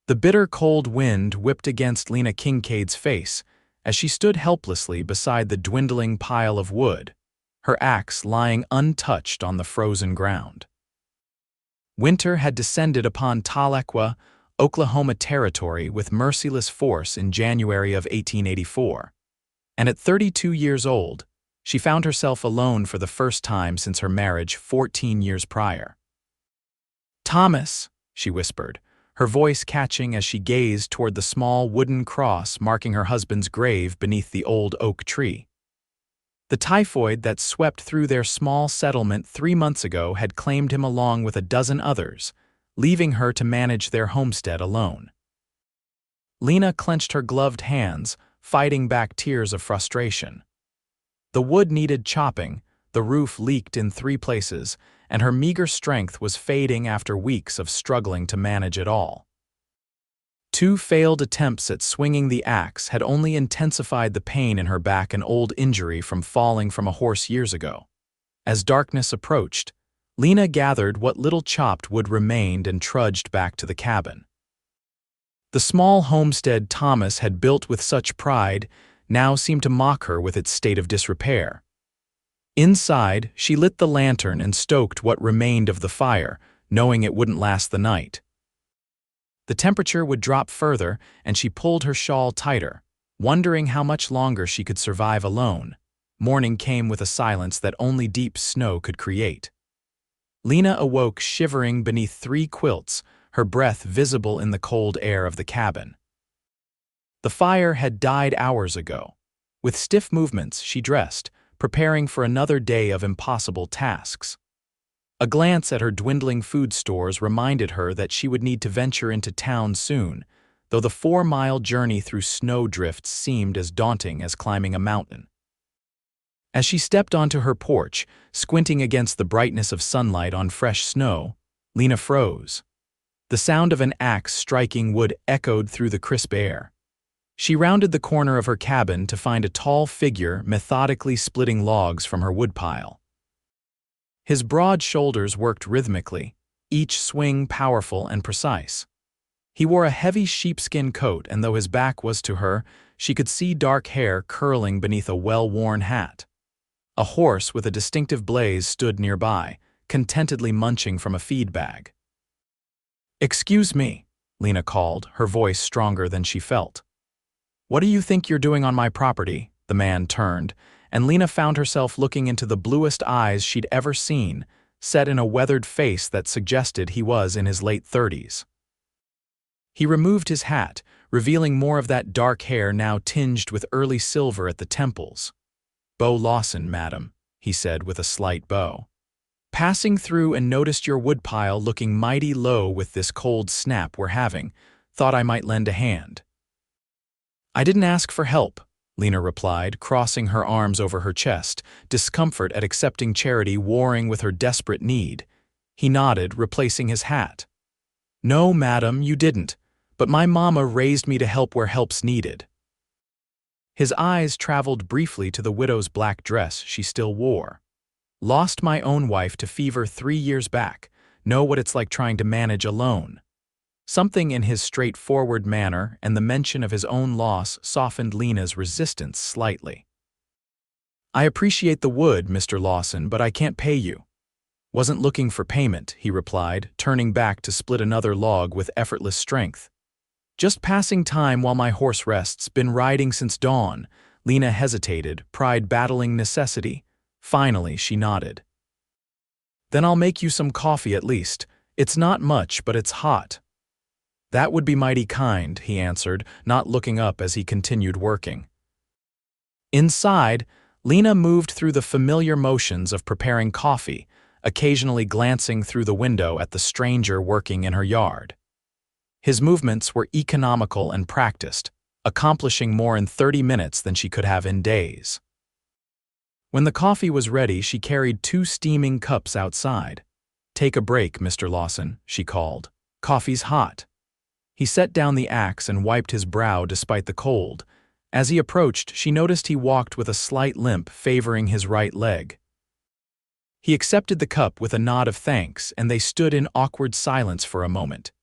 The bitter cold wind whipped against Lena Kincaid's face as she stood helplessly beside the dwindling pile of wood, her axe lying untouched on the frozen ground. Winter had descended upon Tahlequah, Oklahoma Territory with merciless force in January of 1884, and at 32 years old, she found herself alone for the first time since her marriage 14 years prior. "Thomas," she whispered, her voice catching as she gazed toward the small wooden cross marking her husband's grave beneath the old oak tree. The typhoid that swept through their small settlement 3 months ago had claimed him along with a dozen others, leaving her to manage their homestead alone. Lena clenched her gloved hands, fighting back tears of frustration. The wood needed chopping, the roof leaked in 3 places, and her meager strength was fading after weeks of struggling to manage it all. 2 failed attempts at swinging the axe had only intensified the pain in her back, an old injury from falling from a horse years ago. As darkness approached, Lena gathered what little chopped wood remained and trudged back to the cabin. The small homestead Thomas had built with such pride now seemed to mock her with its state of disrepair. Inside, she lit the lantern and stoked what remained of the fire, knowing it wouldn't last the night. The temperature would drop further, and she pulled her shawl tighter, wondering how much longer she could survive alone. Morning came with a silence that only deep snow could create. Lena awoke shivering beneath 3 quilts, her breath visible in the cold air of the cabin. The fire had died hours ago. With stiff movements, she dressed, preparing for another day of impossible tasks. A glance at her dwindling food stores reminded her that she would need to venture into town soon, though the 4-mile journey through snowdrifts seemed as daunting as climbing a mountain. As she stepped onto her porch, squinting against the brightness of sunlight on fresh snow, Lena froze. The sound of an axe striking wood echoed through the crisp air. She rounded the corner of her cabin to find a tall figure methodically splitting logs from her woodpile. His broad shoulders worked rhythmically, each swing powerful and precise. He wore a heavy sheepskin coat, and though his back was to her, she could see dark hair curling beneath a well-worn hat. A horse with a distinctive blaze stood nearby, contentedly munching from a feed bag. "Excuse me," Lena called, her voice stronger than she felt. "What do you think you're doing on my property?" The man turned, and Lena found herself looking into the bluest eyes she'd ever seen, set in a weathered face that suggested he was in his late 30s. He removed his hat, revealing more of that dark hair now tinged with early silver at the temples. "Beau Lawson, madam," he said with a slight bow. "Passing through and noticed your woodpile looking mighty low with this cold snap we're having. Thought I might lend a hand." "I didn't ask for help," Lena replied, crossing her arms over her chest, discomfort at accepting charity warring with her desperate need. He nodded, replacing his hat. "No, madam, you didn't, but my mama raised me to help where help's needed." His eyes traveled briefly to the widow's black dress she still wore. "Lost my own wife to fever 3 years back. Know what it's like trying to manage alone." Something in his straightforward manner and the mention of his own loss softened Lena's resistance slightly. "I appreciate the wood, Mr. Lawson, but I can't pay you." "Wasn't looking for payment," he replied, turning back to split another log with effortless strength. "Just passing time while my horse rests, been riding since dawn." Lena hesitated, pride battling necessity. Finally, she nodded. "Then I'll make you some coffee at least. It's not much, but it's hot." "That would be mighty kind," he answered, not looking up as he continued working. Inside, Lena moved through the familiar motions of preparing coffee, occasionally glancing through the window at the stranger working in her yard. His movements were economical and practiced, accomplishing more in 30 minutes than she could have in days. When the coffee was ready, she carried 2 steaming cups outside. "Take a break, Mr. Lawson," she called. "Coffee's hot." He set down the axe and wiped his brow despite the cold. As he approached, she noticed he walked with a slight limp favoring his right leg. He accepted the cup with a nod of thanks, and they stood in awkward silence for a moment.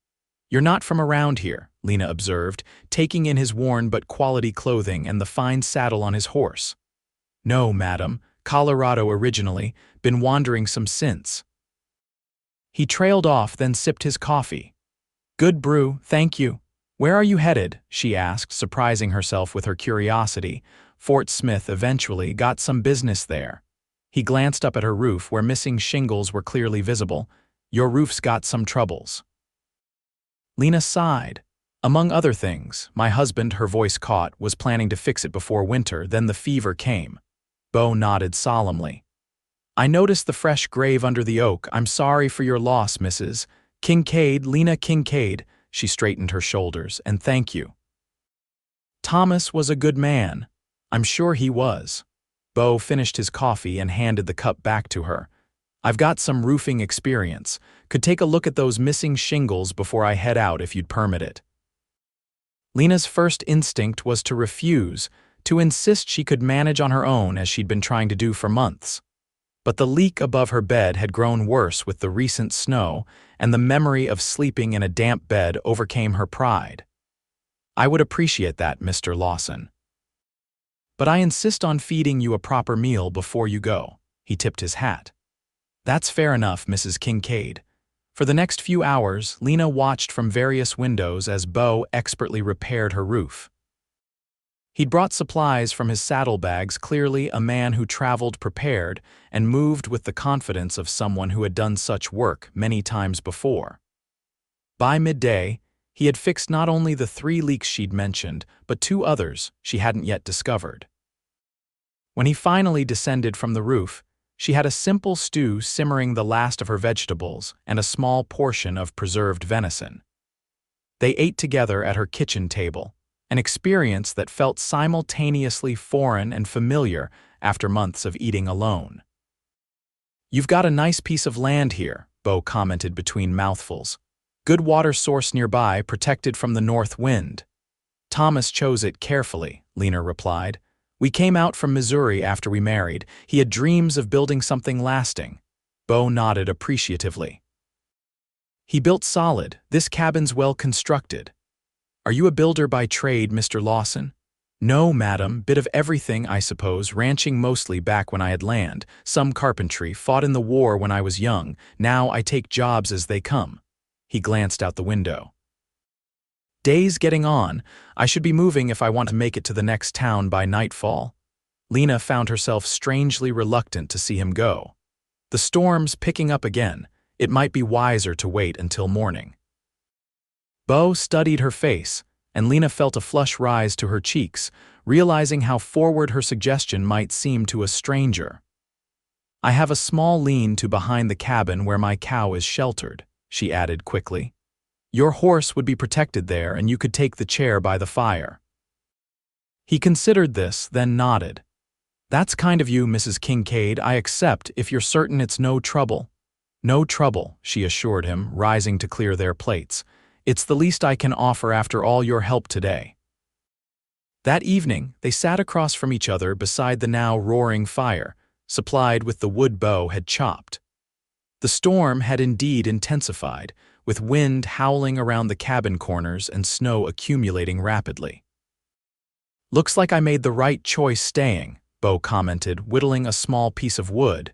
You're not from around here, Lena observed, taking in his worn but quality clothing and the fine saddle on his horse. No, madam, Colorado originally, been wandering some since. He trailed off, then sipped his coffee. Good brew, thank you. Where are you headed? She asked, surprising herself with her curiosity. Fort Smith eventually got some business there. He glanced up at her roof where missing shingles were clearly visible. Your roof's got some troubles. Lena sighed. Among other things, my husband, her voice caught, was planning to fix it before winter, then the fever came. Beau nodded solemnly. I noticed the fresh grave under the oak. I'm sorry for your loss, Mrs. Kincaid, Lena Kincaid. She straightened her shoulders, and thank you. Thomas was a good man. I'm sure he was. Beau finished his coffee and handed the cup back to her. I've got some roofing experience. Could take a look at those missing shingles before I head out if you'd permit it. Lena's first instinct was to refuse, to insist she could manage on her own as she'd been trying to do for months. But the leak above her bed had grown worse with the recent snow, and the memory of sleeping in a damp bed overcame her pride. I would appreciate that, Mr. Lawson. But I insist on feeding you a proper meal before you go. He tipped his hat. That's fair enough, Mrs. Kincaid. For the next few hours, Lena watched from various windows as Beau expertly repaired her roof. He'd brought supplies from his saddlebags, clearly a man who traveled prepared and moved with the confidence of someone who had done such work many times before. By midday, he had fixed not only the 3 leaks she'd mentioned, but 2 others she hadn't yet discovered. When he finally descended from the roof, she had a simple stew simmering the last of her vegetables and a small portion of preserved venison. They ate together at her kitchen table, an experience that felt simultaneously foreign and familiar after months of eating alone. You've got a nice piece of land here, Beau commented between mouthfuls. Good water source nearby, protected from the north wind. Thomas chose it carefully, Lena replied. We came out from Missouri after we married. He had dreams of building something lasting. Beau nodded appreciatively. He built solid. This cabin's well constructed. Are you a builder by trade, Mr. Lawson? No, madam. Bit of everything, I suppose, ranching mostly back when I had land. Some carpentry, fought in the war when I was young. Now I take jobs as they come. He glanced out the window. Days getting on. I should be moving if I want to make it to the next town by nightfall. Lena found herself strangely reluctant to see him go. The storm's picking up again. It might be wiser to wait until morning. Beau studied her face, and Lena felt a flush rise to her cheeks, realizing how forward her suggestion might seem to a stranger. I have a small lean-to behind the cabin where my cow is sheltered, she added quickly. Your horse would be protected there, and you could take the chair by the fire. He considered this, then nodded. That's kind of you, Mrs. Kincaid. I accept if you're certain it's no trouble. No trouble, she assured him, rising to clear their plates. It's the least I can offer after all your help today. That evening, they sat across from each other beside the now roaring fire, supplied with the wood Beau had chopped. The storm had indeed intensified, with wind howling around the cabin corners and snow accumulating rapidly. Looks like I made the right choice staying, Beau commented, whittling a small piece of wood.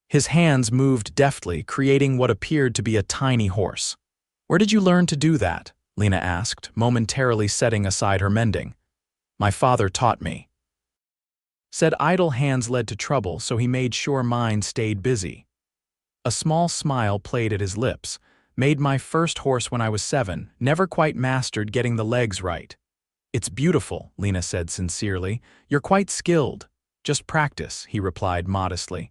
His hands moved deftly, creating what appeared to be a tiny horse. Where did you learn to do that? Lena asked, momentarily setting aside her mending. My father taught me. Said idle hands led to trouble, so he made sure mine stayed busy. A small smile played at his lips. Made my first horse when I was 7, never quite mastered getting the legs right. It's beautiful, Lena said sincerely. You're quite skilled. Just practice, he replied modestly.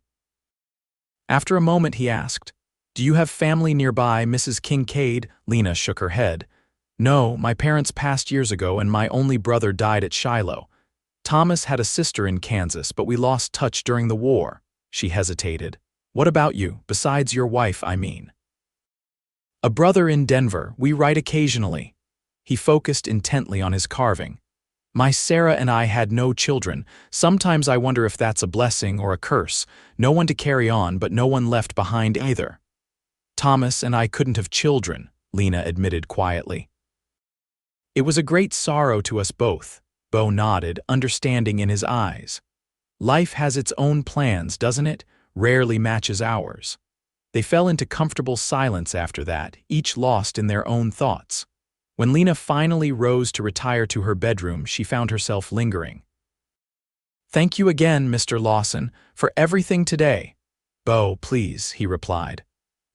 After a moment he asked, Do you have family nearby, Mrs. Kincaid? Lena shook her head. No, my parents passed years ago and my only brother died at Shiloh. Thomas had a sister in Kansas, but we lost touch during the war. She hesitated. What about you, besides your wife, I mean? A brother in Denver. We write occasionally. He focused intently on his carving. My Sarah and I had no children. Sometimes I wonder if that's a blessing or a curse. No one to carry on, but no one left behind either. Thomas and I couldn't have children, Lena admitted quietly. It was a great sorrow to us both, Beau nodded, understanding in his eyes. Life has its own plans, doesn't it? Rarely matches ours. They fell into comfortable silence after that, each lost in their own thoughts. When Lena finally rose to retire to her bedroom, she found herself lingering. "Thank you again, Mr. Lawson, for everything today." "Beau, please," he replied.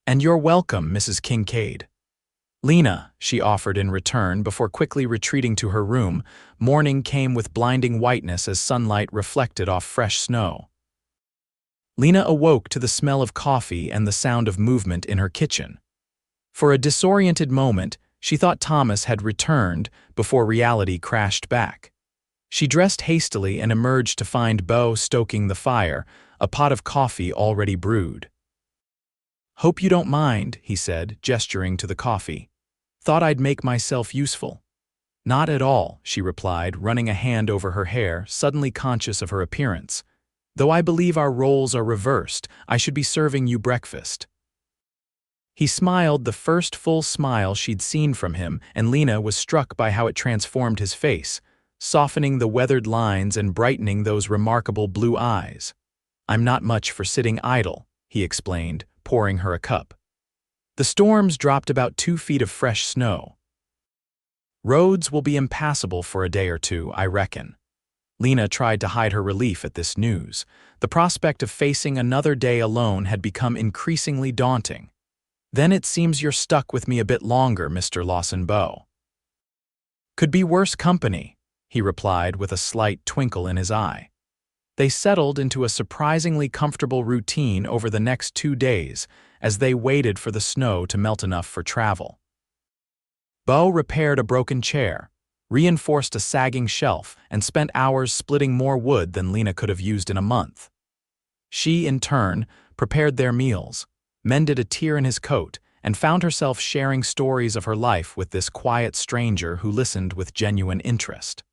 "And you're welcome, Mrs. Kincaid." "Lena," she offered in return before quickly retreating to her room. Morning came with blinding whiteness as sunlight reflected off fresh snow. Lena awoke to the smell of coffee and the sound of movement in her kitchen. For a disoriented moment, she thought Thomas had returned before reality crashed back. She dressed hastily and emerged to find Beau stoking the fire, a pot of coffee already brewed. "Hope you don't mind," he said, gesturing to the coffee. "Thought I'd make myself useful." "Not at all," she replied, running a hand over her hair, suddenly conscious of her appearance. "Though I believe our roles are reversed, I should be serving you breakfast." He smiled, the first full smile she'd seen from him, and Lena was struck by how it transformed his face, softening the weathered lines and brightening those remarkable blue eyes. "I'm not much for sitting idle," he explained, pouring her a cup. "The storms dropped about 2 feet of fresh snow. Roads will be impassable for a day or two, I reckon." Lena tried to hide her relief at this news. The prospect of facing another day alone had become increasingly daunting. "Then it seems you're stuck with me a bit longer, Mr. Lawson." "Beau could be worse company," he replied with a slight twinkle in his eye. They settled into a surprisingly comfortable routine over the next 2 days as they waited for the snow to melt enough for travel. Beau repaired a broken chair, reinforced a sagging shelf, and spent hours splitting more wood than Lena could have used in a month. She, in turn, prepared their meals, mended a tear in his coat, and found herself sharing stories of her life with this quiet stranger who listened with genuine interest.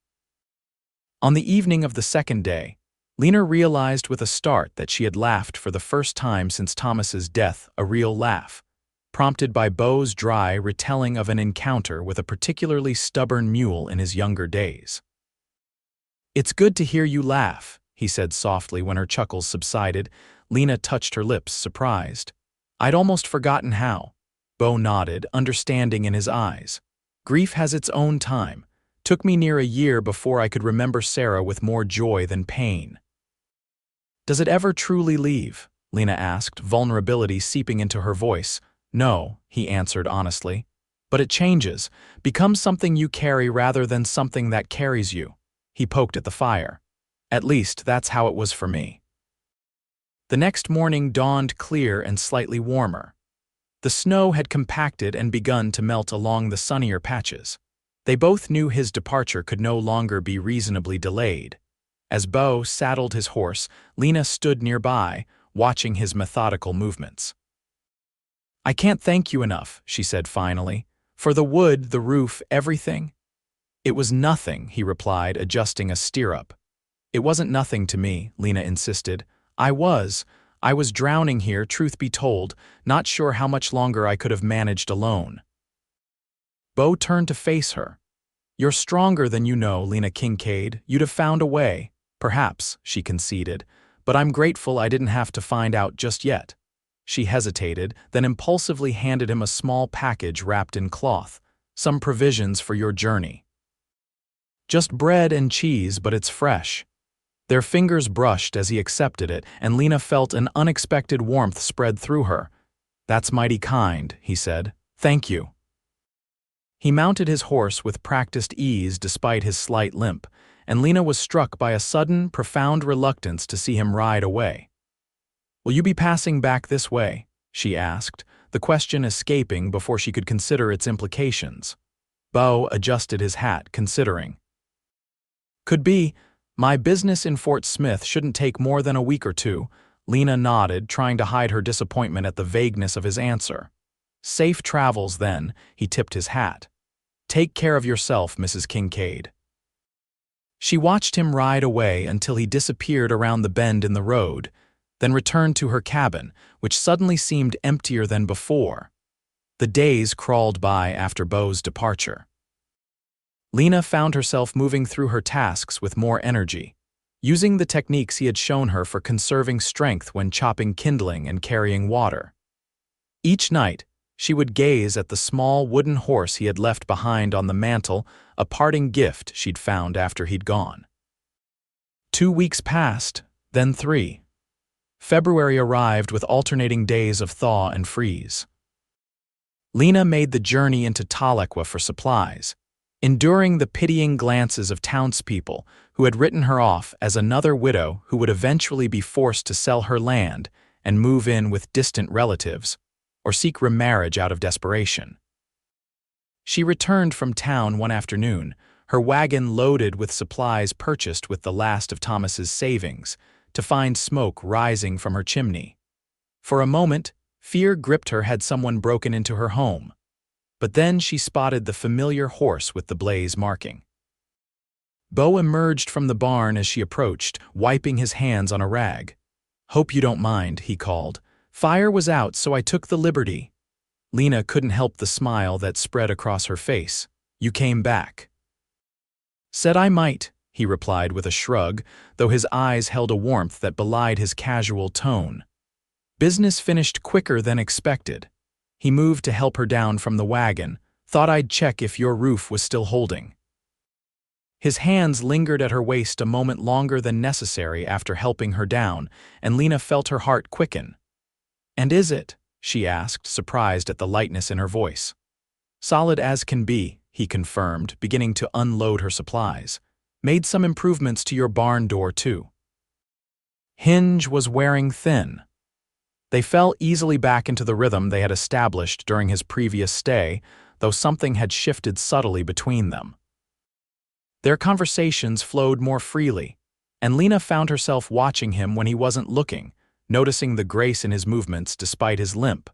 On the evening of the second day, Lena realized with a start that she had laughed for the first time since Thomas's death, a real laugh, prompted by Beau's dry retelling of an encounter with a particularly stubborn mule in his younger days. "It's good to hear you laugh," he said softly when her chuckles subsided. Lena touched her lips, surprised. "I'd almost forgotten how." Beau nodded, understanding in his eyes. "Grief has its own time. Took me near a year before I could remember Sarah with more joy than pain." "Does it ever truly leave?" Lena asked, vulnerability seeping into her voice. "No," he answered honestly. "But it changes, becomes something you carry rather than something that carries you." He poked at the fire. "At least, that's how it was for me." The next morning dawned clear and slightly warmer. The snow had compacted and begun to melt along the sunnier patches. They both knew his departure could no longer be reasonably delayed. As Beau saddled his horse, Lena stood nearby, watching his methodical movements. "I can't thank you enough," she said finally. "For the wood, the roof, everything." "It was nothing," he replied, adjusting a stirrup. "It wasn't nothing to me," Lena insisted. I was drowning here, truth be told, not sure how much longer I could have managed alone." Beau turned to face her. "You're stronger than you know, Lena Kincaid. You'd have found a way." "Perhaps," she conceded, "but I'm grateful I didn't have to find out just yet." She hesitated, then impulsively handed him a small package wrapped in cloth. "Some provisions for your journey." "Just bread and cheese, but it's fresh." Their fingers brushed as he accepted it, and Lena felt an unexpected warmth spread through her. "That's mighty kind," he said. "Thank you." He mounted his horse with practiced ease despite his slight limp, and Lena was struck by a sudden, profound reluctance to see him ride away. "Will you be passing back this way?" she asked, the question escaping before she could consider its implications. Beau adjusted his hat, considering. "Could be. My business in Fort Smith shouldn't take more than a week or 2. Lena nodded, trying to hide her disappointment at the vagueness of his answer. "Safe travels, then," he tipped his hat. "Take care of yourself, Mrs. Kincaid." She watched him ride away until he disappeared around the bend in the road, then returned to her cabin, which suddenly seemed emptier than before. The days crawled by after Beau's departure. Lena found herself moving through her tasks with more energy, using the techniques he had shown her for conserving strength when chopping kindling and carrying water. Each night, she would gaze at the small wooden horse he had left behind on the mantel, a parting gift she'd found after he'd gone. 2 weeks passed, then 3. February arrived with alternating days of thaw and freeze. Lena made the journey into Tahlequah for supplies, enduring the pitying glances of townspeople who had written her off as another widow who would eventually be forced to sell her land and move in with distant relatives, or seek remarriage out of desperation. She returned from town one afternoon, her wagon loaded with supplies purchased with the last of Thomas's savings, to find smoke rising from her chimney. For a moment, fear gripped her had someone broken into her home. But then she spotted the familiar horse with the blaze marking. Beau emerged from the barn as she approached, wiping his hands on a rag. "Hope you don't mind," he called. "Fire was out, so I took the liberty." Lena couldn't help the smile that spread across her face. "You came back." "Said I might," he replied with a shrug, though his eyes held a warmth that belied his casual tone. "Business finished quicker than expected." He moved to help her down from the wagon. "Thought I'd check if your roof was still holding." His hands lingered at her waist a moment longer than necessary after helping her down, and Lena felt her heart quicken. "And is it?" she asked, surprised at the lightness in her voice. "Solid as can be," he confirmed, beginning to unload her supplies. "Made some improvements to your barn door, too." Hinge was wearing thin. They fell easily back into the rhythm they had established during his previous stay, though something had shifted subtly between them. Their conversations flowed more freely, and Lena found herself watching him when he wasn't looking, noticing the grace in his movements despite his limp,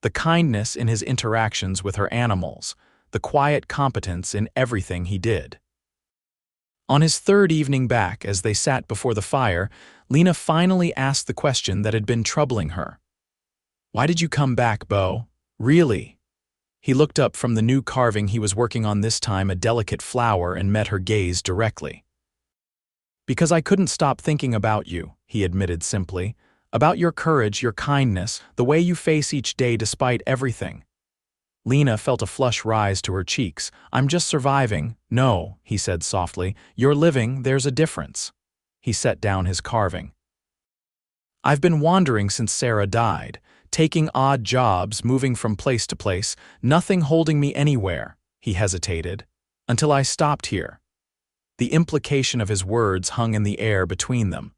the kindness in his interactions with her animals, the quiet competence in everything he did. On his third evening back, as they sat before the fire, Lena finally asked the question that had been troubling her. "Why did you come back, Beau? Really?" He looked up from the new carving he was working on, this time a delicate flower, and met her gaze directly. "Because I couldn't stop thinking about you," he admitted simply. "About your courage, your kindness, the way you face each day despite everything." Lena felt a flush rise to her cheeks. "I'm just surviving." "No," he said softly. "You're living, there's a difference." He set down his carving. "I've been wandering since Sarah died, taking odd jobs, moving from place to place, nothing holding me anywhere," he hesitated, "until I stopped here." The implication of his words hung in the air between them.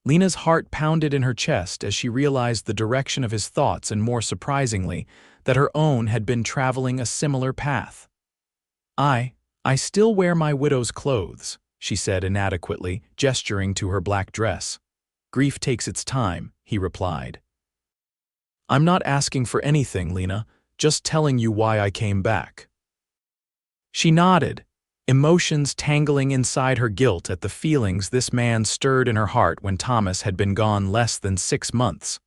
Lena's heart pounded in her chest as she realized the direction of his thoughts, and more surprisingly, that her own had been traveling a similar path. I still wear my widow's clothes," she said inadequately, gesturing to her black dress. "Grief takes its time," he replied. "I'm not asking for anything, Lena, just telling you why I came back." She nodded, emotions tangling inside her guilt at the feelings this man stirred in her heart when Thomas had been gone less than 6 months.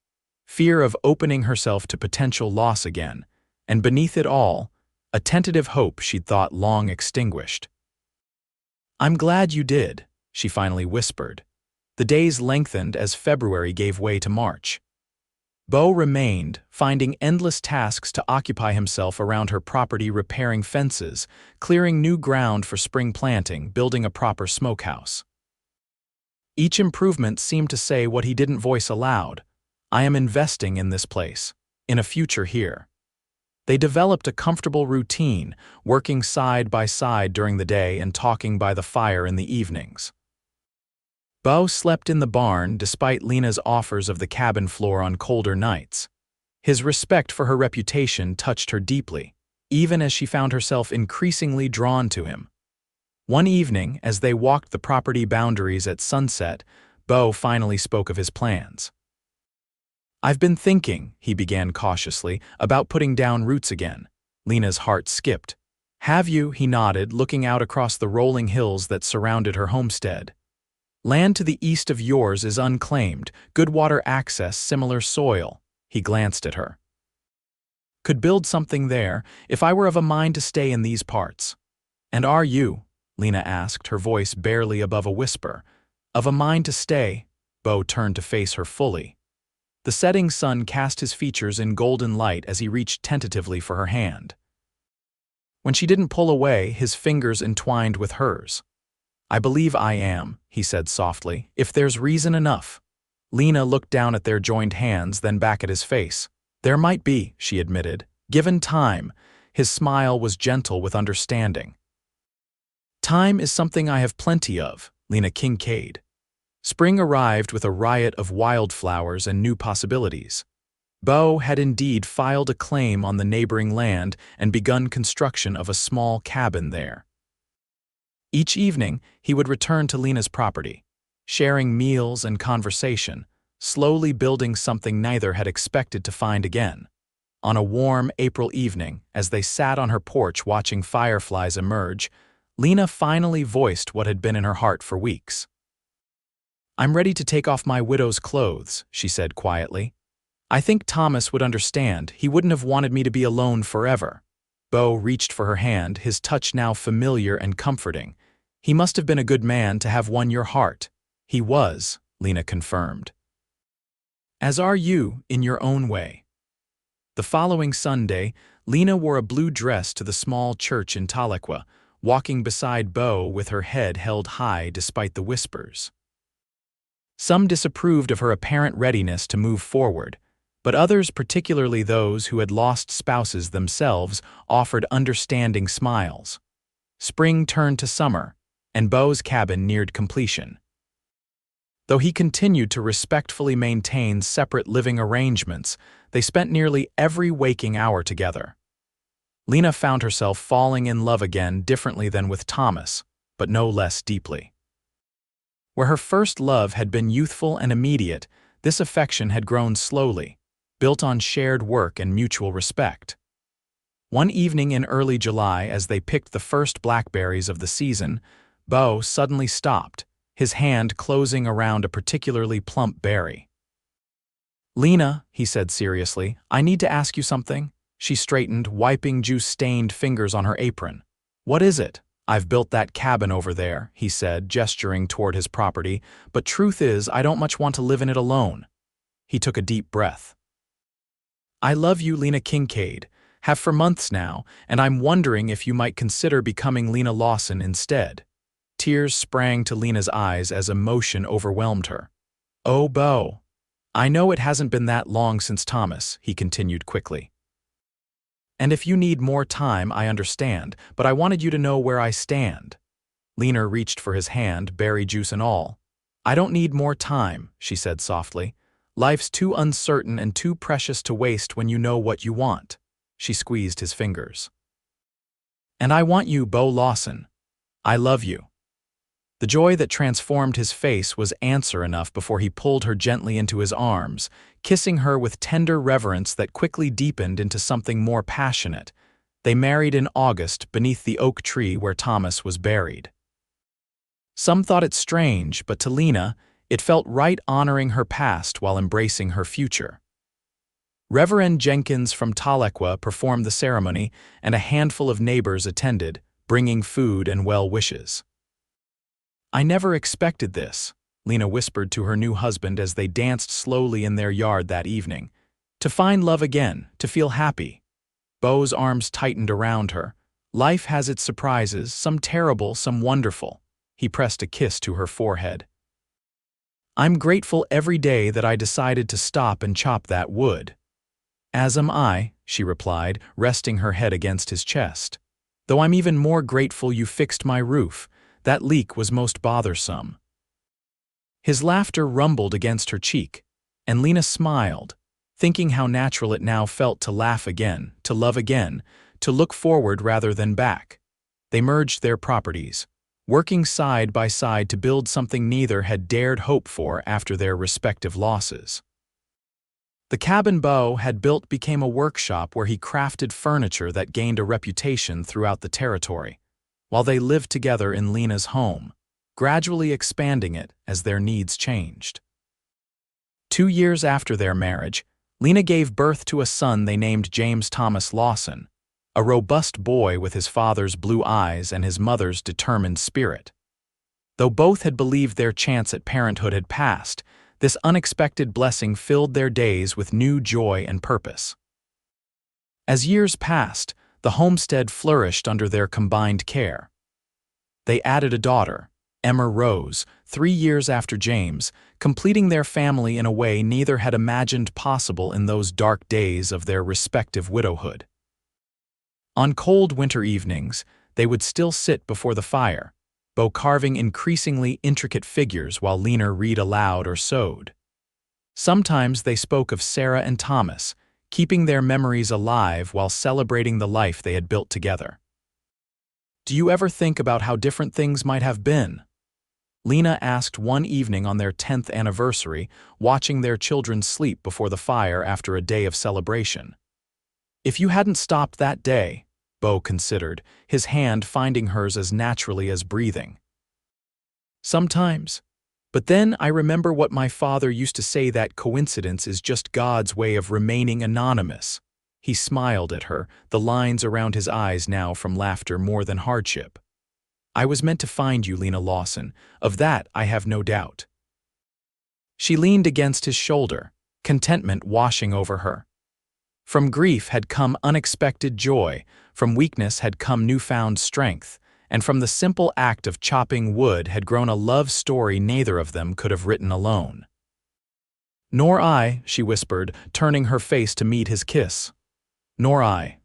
Fear of opening herself to potential loss again, and beneath it all, a tentative hope she'd thought long extinguished. "I'm glad you did," she finally whispered. The days lengthened as February gave way to March. Beau remained, finding endless tasks to occupy himself around her property, repairing fences, clearing new ground for spring planting, building a proper smokehouse. Each improvement seemed to say what he didn't voice aloud: "I am investing in this place, in a future here." They developed a comfortable routine, working side by side during the day and talking by the fire in the evenings. Beau slept in the barn despite Lena's offers of the cabin floor on colder nights. His respect for her reputation touched her deeply, even as she found herself increasingly drawn to him. One evening, as they walked the property boundaries at sunset, Beau finally spoke of his plans. "I've been thinking," he began cautiously, "about putting down roots again." Lena's heart skipped. "Have you?" he nodded, looking out across the rolling hills that surrounded her homestead. "Land to the east of yours is unclaimed, good water access, similar soil." He glanced at her. Could build something there if I were of a mind to stay in these parts. And are you, Lena asked, her voice barely above a whisper, of a mind to stay? Beau turned to face her fully. The setting sun cast his features in golden light as he reached tentatively for her hand. When she didn't pull away, his fingers entwined with hers. I believe I am, he said softly, if there's reason enough. Lena looked down at their joined hands, then back at his face. There might be, she admitted, given time. His smile was gentle with understanding. Time is something I have plenty of, Lena Kincaid. Spring arrived with a riot of wildflowers and new possibilities. Beau had indeed filed a claim on the neighboring land and begun construction of a small cabin there. Each evening, he would return to Lena's property, sharing meals and conversation, slowly building something neither had expected to find again. On a warm April evening, as they sat on her porch watching fireflies emerge, Lena finally voiced what had been in her heart for weeks. I'm ready to take off my widow's clothes, she said quietly. I think Thomas would understand. He wouldn't have wanted me to be alone forever. Beau reached for her hand, his touch now familiar and comforting. He must have been a good man to have won your heart. He was, Lena confirmed. As are you, in your own way. The following Sunday, Lena wore a blue dress to the small church in Tahlequah, walking beside Beau with her head held high despite the whispers. Some disapproved of her apparent readiness to move forward, but others, particularly those who had lost spouses themselves, offered understanding smiles. Spring turned to summer, and Beau's cabin neared completion. Though he continued to respectfully maintain separate living arrangements, they spent nearly every waking hour together. Lena found herself falling in love again, differently than with Thomas, but no less deeply. Where her first love had been youthful and immediate, this affection had grown slowly, built on shared work and mutual respect. One evening in early July, as they picked the first blackberries of the season, Beau suddenly stopped, his hand closing around a particularly plump berry. Lena, he said seriously, I need to ask you something. She straightened, wiping juice-stained fingers on her apron. What is it? I've built that cabin over there, he said, gesturing toward his property, but truth is, I don't much want to live in it alone. He took a deep breath. I love you, Lena Kincaid, have for months now, and I'm wondering if you might consider becoming Lena Lawson instead. Tears sprang to Lena's eyes as emotion overwhelmed her. Oh, Beau. I know it hasn't been that long since Thomas, he continued quickly. And if you need more time, I understand, but I wanted you to know where I stand. Lena reached for his hand, berry juice and all. I don't need more time, she said softly. Life's too uncertain and too precious to waste when you know what you want. She squeezed his fingers. And I want you, Beau Lawson. I love you. The joy that transformed his face was answer enough before he pulled her gently into his arms, kissing her with tender reverence that quickly deepened into something more passionate. They married in August beneath the oak tree where Thomas was buried. Some thought it strange, but to Lena, it felt right, honoring her past while embracing her future. Reverend Jenkins from Tahlequah performed the ceremony, and a handful of neighbors attended, bringing food and well wishes. I never expected this, Lena whispered to her new husband as they danced slowly in their yard that evening. To find love again, to feel happy. Beau's arms tightened around her. Life has its surprises, some terrible, some wonderful. He pressed a kiss to her forehead. I'm grateful every day that I decided to stop and chop that wood. As am I, she replied, resting her head against his chest. Though I'm even more grateful you fixed my roof. That leak was most bothersome. His laughter rumbled against her cheek, and Lena smiled, thinking how natural it now felt to laugh again, to love again, to look forward rather than back. They merged their properties, working side by side to build something neither had dared hope for after their respective losses. The cabin Beau had built became a workshop where he crafted furniture that gained a reputation throughout the territory, while they lived together in Lena's home, gradually expanding it as their needs changed. 2 years after their marriage, Lena gave birth to a son they named James Thomas Lawson, a robust boy with his father's blue eyes and his mother's determined spirit. Though both had believed their chance at parenthood had passed, this unexpected blessing filled their days with new joy and purpose. As years passed, the homestead flourished under their combined care. They added a daughter, Emma Rose, 3 years after James, completing their family in a way neither had imagined possible in those dark days of their respective widowhood. On cold winter evenings, they would still sit before the fire, Beau carving increasingly intricate figures while Lena read aloud or sewed. Sometimes they spoke of Sarah and Thomas, keeping their memories alive while celebrating the life they had built together. "Do you ever think about how different things might have been?" Lena asked one evening on their 10th anniversary, watching their children sleep before the fire after a day of celebration. "If you hadn't stopped that day," Beau considered, his hand finding hers as naturally as breathing. "Sometimes. But then I remember what my father used to say, that coincidence is just God's way of remaining anonymous." He smiled at her, the lines around his eyes now from laughter more than hardship. "I was meant to find you, Lena Lawson. Of that I have no doubt." She leaned against his shoulder, contentment washing over her. From grief had come unexpected joy, from weakness had come newfound strength, and from the simple act of chopping wood had grown a love story neither of them could have written alone. "Nor I," she whispered, turning her face to meet his kiss. "Nor I."